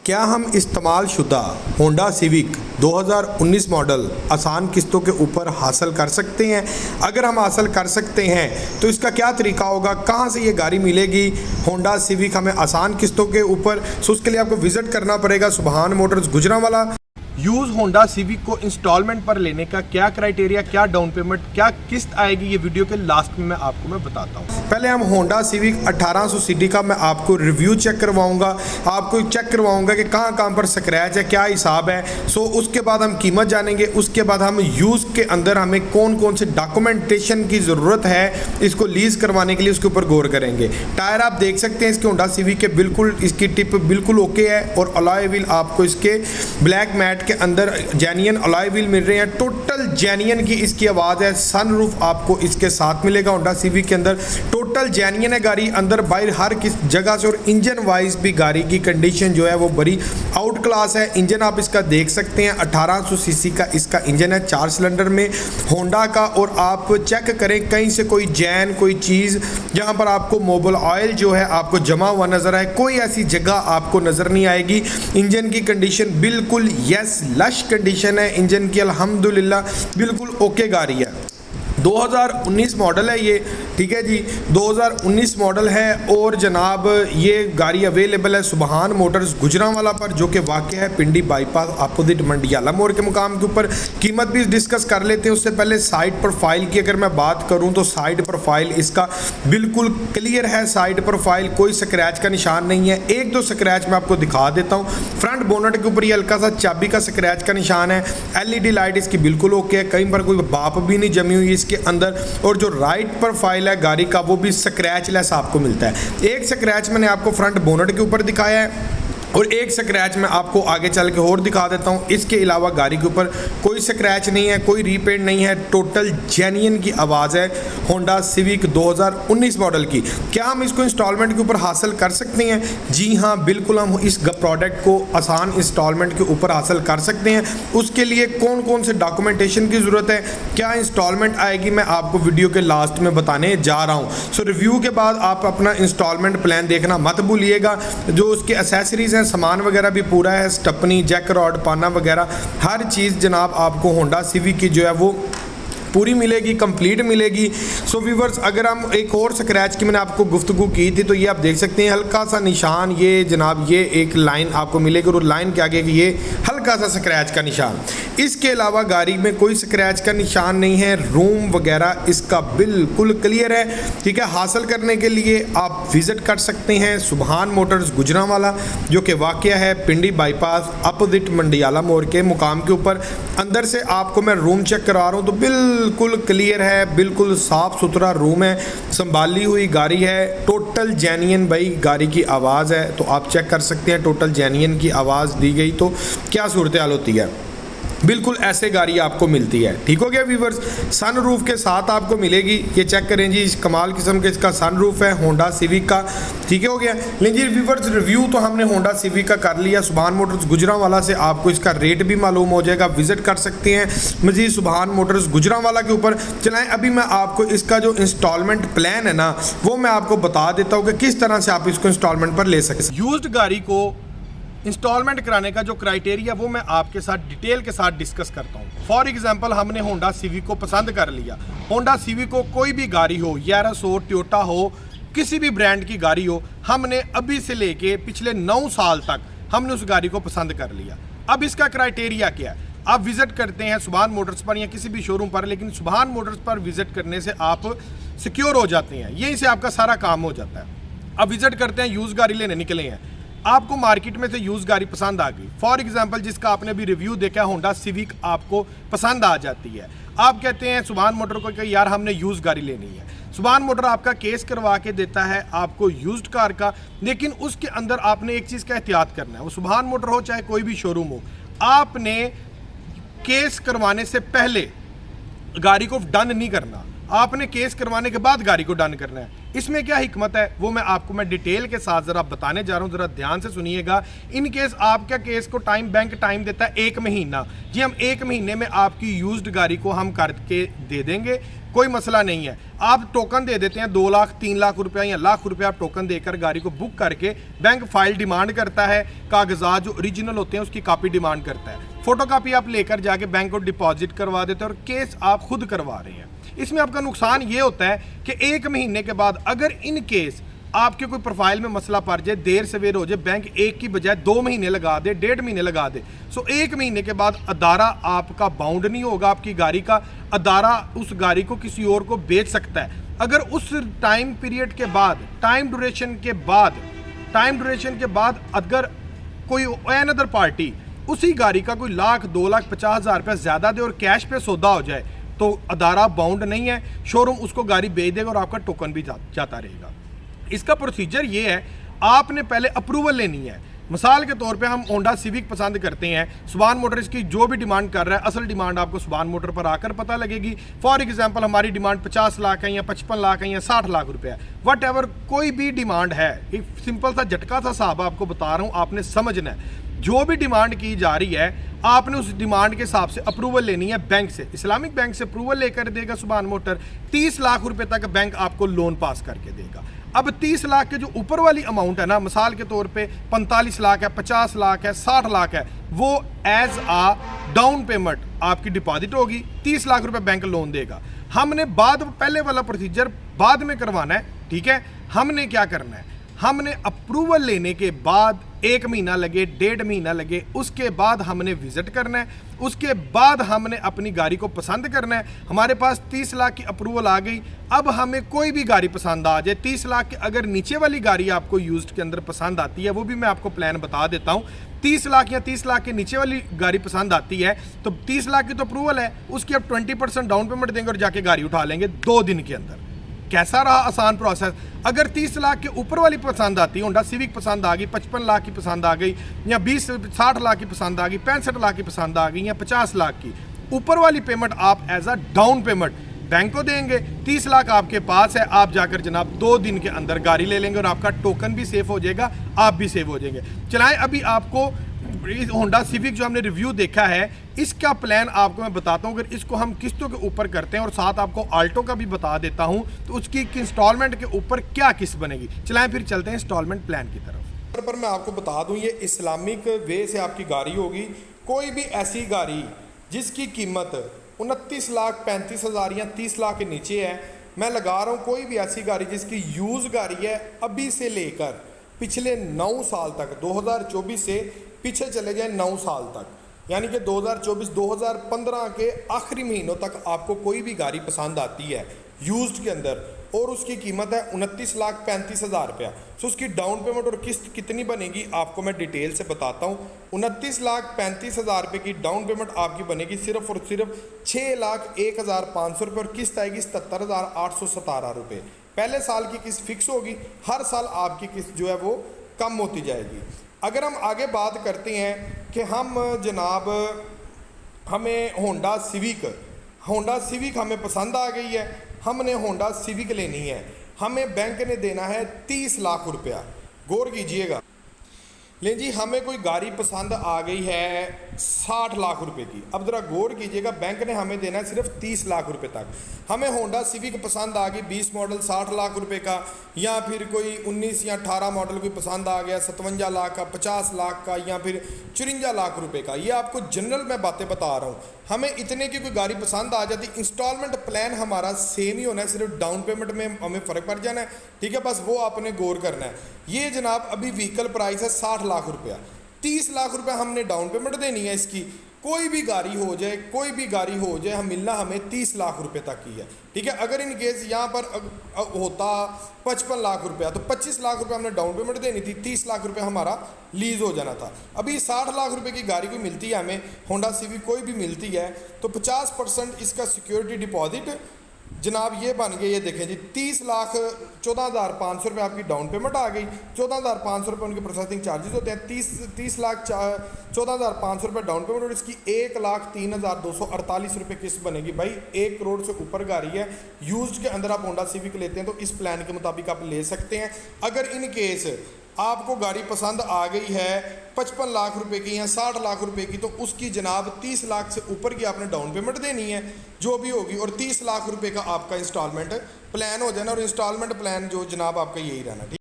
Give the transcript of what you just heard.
क्या हम इस्तेमाल शुदा होंडा सिविक 2019 मॉडल आसान किस्तों के ऊपर हासिल कर सकते हैं? अगर हम हासिल कर सकते हैं तो इसका क्या तरीका होगा, कहां से ये गाड़ी मिलेगी होंडा सिविक हमें आसान किस्तों के ऊपर? सो उसके लिए आपको विज़िट करना पड़ेगा सुभान Motors Gujranwala. Use Honda civic को इंस्टॉलमेंट पर लेने का क्या क्राइटेरिया, क्या डाउन पेमेंट, क्या किस्त आएगी, ये वीडियो के लास्ट में मैं बताता हूँ। पहले हम होंडा सिविक 1800 सीडी का मैं आपको रिव्यू चेक करवाऊंगा, आपको चेक करवाऊंगा कि कहाँ कहाँ पर स्क्रैच है, क्या हिसाब है। सो उसके बाद हम कीमत जानेंगे, उसके बाद हम यूज़ के अंदर हमें कौन कौन से डॉक्यूमेंटेशन की ज़रूरत है इसको लीज़ करवाने के लिए, उसके ऊपर गौर करेंगे। टायर आप देख सकते हैं इसके होंडा सिविक के, बिल्कुल इसकी टिप बिल्कुल ओके है और अलॉय व्हील आपको इसके ब्लैक मैट के अंदर जेन्युइन अलॉय व्हील मिल रहे हैं। टोटल जेन्युइन की इसकी आवाज़ है। सनरूफ आपको इसके साथ मिलेगा होंडा सिविक के अंदर। टोटल जेन्युइन है गाड़ी, अंदर बाहर हर किस जगह से। और इंजन वाइज भी गाड़ी की कंडीशन जो है वो बड़ी आउट क्लास है। इंजन आप इसका देख सकते हैं, 1800 सीसी का इसका इंजन है 4 सिलेंडर में होंडा का। और आप चेक करें कहीं से कोई जैन कोई चीज़ जहाँ पर आपको मोबिल ऑयल जो है आपको जमा हुआ नज़र आए, कोई ऐसी जगह आपको नज़र नहीं आएगी। इंजन की कंडीशन बिल्कुल यस लश कंडीशन है इंजन की, अल्हम्दुलिल्लाह बिल्कुल ओके गाड़ी है। 2019 मॉडल है ये, ठीक है जी, 2019 मॉडल है। और जनाब ये गाड़ी अवेलेबल है सुभान मोटर्स गुजरांवाला पर, जो कि वाक़ है पिंडी बाईपास अपोजिट मंडियाला मोड़ के मुकाम के ऊपर। कीमत भी डिस्कस कर लेते हैं, उससे पहले साइड प्रोफाइल की अगर मैं बात करूं तो साइड प्रोफाइल इसका बिल्कुल क्लियर है। साइड प्रोफाइल कोई स्क्रैच का निशान नहीं है। एक दो स्क्रैच मैं आपको दिखा देता हूँ। फ्रंट बोनट के ऊपर ये हल्का सा चाबी का स्क्रैच का निशान है। LED लाइट इसकी बिल्कुल ओके है, कहीं पर कोई बाप भी नहीं जमी हुई इसके अंदर। और जो राइट प्रोफाइल है गाड़ी का वो भी स्क्रैच लेस आपको मिलता है। एक स्क्रैच मैंने आपको फ्रंट बोनट के ऊपर दिखाया है और एक स्क्रैच मैं आपको आगे चल के और दिखा देता हूँ। इसके अलावा गाड़ी के ऊपर कोई स्क्रैच नहीं है, कोई रीपेंट नहीं है। टोटल जेन्युइन की आवाज़ है होंडा सिविक 2019 मॉडल की। क्या हम इसको इंस्टॉलमेंट के ऊपर हासिल कर सकते हैं? जी हाँ, बिल्कुल हम इस प्रोडक्ट को आसान इंस्टॉलमेंट के ऊपर हासिल कर सकते हैं। उसके लिए कौन कौन से डॉक्यूमेंटेशन की ज़रूरत है, क्या इंस्टॉलमेंट आएगी, मैं आपको वीडियो के लास्ट में बताने जा रहा हूँ। सो रिव्यू के बाद आप अपना इंस्टॉलमेंट प्लान देखना मत भूलिएगा। जो उसके एसेसरीज़ सामान वगैरह भी पूरा है, स्टपनी जैक रॉड पाना वगैरह हर चीज़ जनाब आपको होंडा सिविक की जो है वो पूरी मिलेगी, कंप्लीट मिलेगी। सो व्यूवर्स, अगर हम एक और स्क्रैच की मैंने आपको गुफ्तगू की थी तो ये आप देख सकते हैं हल्का सा निशान, ये जनाब ये एक लाइन आपको मिलेगी और लाइन के आगे ये हल्का सा स्क्रैच का निशान। इसके अलावा गाड़ी में कोई स्क्रैच का निशान नहीं है। रूम वगैरह इसका बिल्कुल क्लियर है, ठीक है। हासिल करने के लिए आप विज़िट कर सकते हैं सुभान मोटर्स गुजरांवाला, जो कि वाक़या है पिंडी बाईपास अपोजिट मंडियाला मोड़ के मुकाम के ऊपर। अंदर से आपको मैं रूम चेक करा रहा हूँ तो बिल्कुल क्लियर है, बिल्कुल साफ़ सुथरा रूम है, संभाली हुई गाड़ी है। टोटल जेन्युइन भाई गाड़ी की आवाज़ है, तो आप चेक कर सकते हैं। टोटल जेन्युइन की आवाज़ दी गई तो क्या सूरत हाल होती है, बिल्कुल ऐसे गाड़ी आपको मिलती है। ठीक हो गया व्यूवर्स, सन रूफ के साथ आपको मिलेगी। ये चेक करें जी, कमाल किस्म के इसका सन रूफ है होंडा सिविक का, ठीक हो गया। लेकिन जी व्यूवर्स, रिव्यू तो हमने होंडा सिविक का कर लिया। सुभान मोटर्स गुजरांवाला से आपको इसका रेट भी मालूम हो जाएगा, विजिट कर सकते हैं मजीद सुभान मोटर्स गुजरांवाला के ऊपर। चलाएं अभी मैं आपको इसका जो इंस्टॉलमेंट प्लान है ना वो मैं आपको बता देता हूँ कि किस तरह से आप इसको इंस्टॉलमेंट पर ले सकते हैं। यूज्ड गाड़ी को इंस्टॉलमेंट कराने का जो क्राइटेरिया वो मैं आपके साथ डिटेल के साथ डिस्कस करता हूँ। फॉर एग्जांपल, हमने होंडा सिविक को पसंद कर लिया। होंडा सिविक को कोई भी गाड़ी हो, यारस हो, टोयोटा हो, किसी भी ब्रांड की गाड़ी हो, हमने अभी से लेके पिछले 9 साल तक हमने उस गाड़ी को पसंद कर लिया। अब इसका क्राइटेरिया क्या है? आप विजिट करते हैं सुभान मोटर्स पर या किसी भी शोरूम पर, लेकिन सुभान मोटर्स पर विजिट करने से आप सिक्योर हो जाते हैं, यहीं से आपका सारा काम हो जाता है। अब विजिट करते हैं, यूज़ गाड़ी लेने निकले हैं, आपको मार्केट में से यूज़ गाड़ी पसंद आ गई। फॉर एग्जांपल, जिसका आपने भी रिव्यू देखा होंडा सिविक आपको पसंद आ जाती है, आप कहते हैं सुभान मोटर को कि यार हमने यूज़ गाड़ी लेनी है। सुभान मोटर आपका केस करवा के देता है आपको यूज्ड कार का, लेकिन उसके अंदर आपने एक चीज़ का एहतियात करना है। वो सुभान मोटर हो चाहे कोई भी शोरूम हो, आपने केस करवाने से पहले गाड़ी को डन नहीं करना। आपने केस करवाने के बाद गाड़ी को डन करना है। इसमें क्या हिकमत है वो मैं डिटेल के साथ ज़रा बताने जा रहा हूँ, ज़रा ध्यान से सुनिएगा। इन केस आपका केस को बैंक टाइम देता है 1 महीना। जी हम 1 महीने में आपकी यूज्ड गाड़ी को हम करके दे देंगे, कोई मसला नहीं है। आप टोकन दे देते हैं 2 लाख 3 लाख रुपया या लाख रुपया आप टोकन देकर गाड़ी को बुक करके, बैंक फाइल डिमांड करता है, कागजात जो ओरिजिनल होते हैं उसकी कॉपी डिमांड करता है, फोटोकॉपी आप लेकर जाके बैंक को डिपॉजिट करवा देते हैं और केस आप खुद करवा रहे हैं। इसमें आपका नुकसान ये होता है कि 1 महीने के बाद अगर इन केस आपके कोई प्रोफाइल में मसला पड़ जाए, देर सवेर हो जाए, बैंक 1 की बजाय 2 महीने लगा दे, 1.5 महीने लगा दे, सो 1 महीने के बाद अदारा आपका बाउंड नहीं होगा, आपकी गाड़ी का अदारा उस गाड़ी को किसी और को बेच सकता है। अगर उस टाइम पीरियड के बाद, टाइम ड्यूरेशन के बाद अगर कोई अनदर पार्टी उसी गाड़ी का कोई लाख 2,50,000 रुपये ज़्यादा दे और कैश पे सौदा हो जाए तो अदारा बाउंड नहीं है, शोरूम उसको गाड़ी बेच देगा और आपका टोकन भी जाता रहेगा। इसका प्रोसीजर ये है, आपने पहले अप्रूवल लेनी है। मिसाल के तौर पे हम होंडा सिविक पसंद करते हैं, सुभान मोटर्स की जो भी डिमांड कर रहा है, असल डिमांड आपको सुभान मोटर पर आकर पता लगेगी। फॉर एग्जांपल हमारी डिमांड 50 लाख है या 55 लाख है या 60 लाख रुपए है, वट एवर कोई भी डिमांड है, एक सिंपल सा झटका सा हिसाब आपको बता रहा हूँ, आपने समझना है। जो भी डिमांड की जा रही है आपने उस डिमांड के हिसाब से अप्रूवल लेनी है बैंक से। इस्लामिक बैंक से अप्रूवल लेकर देगा सुभान मोटर, 30 लाख रुपए तक बैंक आपको लोन पास करके देगा। अब 30 लाख के जो ऊपर वाली अमाउंट है ना, मिसाल के तौर पे 45 लाख है, 50 लाख है, 60 लाख है, वो एज आ डाउन पेमेंट आपकी डिपॉजिट होगी, 30 लाख रुपए बैंक लोन देगा। हमने पहले वाला प्रोसीजर बाद में करवाना है, ठीक है। हमने क्या करना है, हमने अप्रूवल लेने के बाद 1 महीना लगे, 1.5 महीना लगे, उसके बाद हमने विजिट करना है, उसके बाद हमने अपनी गाड़ी को पसंद करना है। हमारे पास 30 लाख की अप्रूवल आ गई, अब हमें कोई भी गाड़ी पसंद आ जाए, 30 लाख के अगर नीचे वाली गाड़ी आपको यूज्ड के अंदर पसंद आती है, वो भी मैं आपको प्लान बता देता हूँ। 30 लाख या 30 लाख के नीचे वाली गाड़ी पसंद आती है तो 30 लाख की तो अप्रूवल है, उसकी अब 20% डाउन पेमेंट देंगे और जाके गाड़ी उठा लेंगे 2 दिन के अंदर। कैसा रहा आसान प्रोसेस। अगर 30 लाख के ऊपर वाली पसंद आती है, होंडा सिविक पसंद आ गई, 55 लाख की पसंद आ गई, या 60 लाख की पसंद आ गई, 65 लाख की पसंद आ गई, या 50 लाख की, ऊपर वाली पेमेंट आप as a down payment bank को देंगे। 30 लाख आपके पास है, आप जाकर जनाब 2 दिन के अंदर गाड़ी ले लेंगे और आपका टोकन भी सेफ हो जाएगा, आप भी सेव हो जाएंगे। चलाएं, अभी आपको होंडा सिविक जो हमने रिव्यू देखा है, इसका प्लान आपको मैं बताता हूँ। अगर इसको हम किस्तों के ऊपर करते हैं और साथ आपको आल्टो का भी बता देता हूँ तो उसकी इंस्टॉलमेंट के ऊपर क्या किस्त बनेगी। चलाएं फिर चलते हैं इंस्टॉलमेंट प्लान की तरफ। पर मैं आपको बता दूँ, ये इस्लामिक वे से आपकी गाड़ी होगी। कोई भी ऐसी गाड़ी जिसकी कीमत 29 लाख 35 हज़ार या 30 लाख के नीचे है, मैं लगा रहा हूँ कोई भी ऐसी गाड़ी जिसकी यूज़ गाड़ी है, अभी से लेकर पिछले 9 साल तक, 2024 से पीछे चले जाए 9 साल तक, यानी कि 2024-2015 के आखिरी महीनों तक आपको कोई भी गाड़ी पसंद आती है यूज्ड के अंदर और उसकी कीमत है 29 लाख 35 हज़ार रुपया, तो उसकी डाउन पेमेंट और किस्त कितनी बनेगी आपको मैं डिटेल से बताता हूँ। 29 लाख 35 हज़ार रुपये की डाउन पेमेंट आपकी बनेगी सिर्फ और सिर्फ 6 लाख 1,500 रुपये और किस्त आएगी 77,817 रुपये। पहले साल की किस्त फिक्स होगी, हर साल आपकी किस्त जो है वो कम होती जाएगी। अगर हम आगे बात करते हैं कि हम जनाब हमें होंडा सिविक हमें पसंद आ गई है, हमने होंडा सिविक लेनी है, हमें बैंक ने देना है 30 लाख रुपया। गौर कीजिएगा, ले जी हमें कोई गाड़ी पसंद आ गई है 60 लाख रुपए की। अब ज़रा गौर कीजिएगा, बैंक ने हमें देना है सिर्फ 30 लाख रुपए तक। हमें होंडा सिविक पसंद आ गई 20 मॉडल 60 लाख रुपए का, या फिर कोई 19 या 18 मॉडल कोई पसंद आ गया 57 लाख का, 50 लाख का, या फिर 54 लाख रुपए का। ये आपको जनरल मैं बातें बता रहा हूँ। हमें इतने की कोई गाड़ी पसंद आ जाती, इंस्टॉलमेंट प्लान हमारा सेम ही होना है, सिर्फ डाउन पेमेंट में हमें फ़र्क पड़ जाना है, ठीक है। बस वो आपने गौर करना है। ये जनाब अभी व्हीकल प्राइस है 60 लाख रुपया, 30 लाख रुपया हमने डाउन पेमेंट देनी है इसकी। कोई भी गाड़ी हो जाए, हम मिलना हमें 30 लाख रुपए तक की है, ठीक है। अगर इन केस यहाँ पर होता 55 लाख रुपया तो 25 लाख रुपए हमने डाउन पेमेंट देनी थी, 30 लाख रुपए हमारा लीज हो जाना था। अभी 60 लाख रुपए की गाड़ी कोई मिलती है हमें, होंडा सिविक कोई भी मिलती है, तो 50% इसका सिक्योरिटी डिपॉजिट जनाब ये बन गए, ये देखें जी 30,14,500 रुपये आपकी डाउन पेमेंट आ गई। 14,500 रुपये उनके प्रोसेसिंग चार्जेस होते हैं। 14,500 रुपये डाउन पेमेंट और इसकी 1,03,248 रुपये किस्त बनेगी। भाई 1 करोड़ से ऊपर गाड़ी है, यूज्ड के अंदर आप होंडा सिविक लेते हैं तो इस प्लान के मुताबिक आप ले सकते हैं। अगर इन केस आपको गाड़ी पसंद आ गई है 55 लाख रुपए की या 60 लाख रुपए की, तो उसकी जनाब 30 लाख से ऊपर की आपने डाउन पेमेंट देनी है जो भी होगी, और 30 लाख रुपए का आपका इंस्टॉलमेंट प्लान हो जाना, और इंस्टॉलमेंट प्लान जो जनाब आपका यही रहना। ठीक।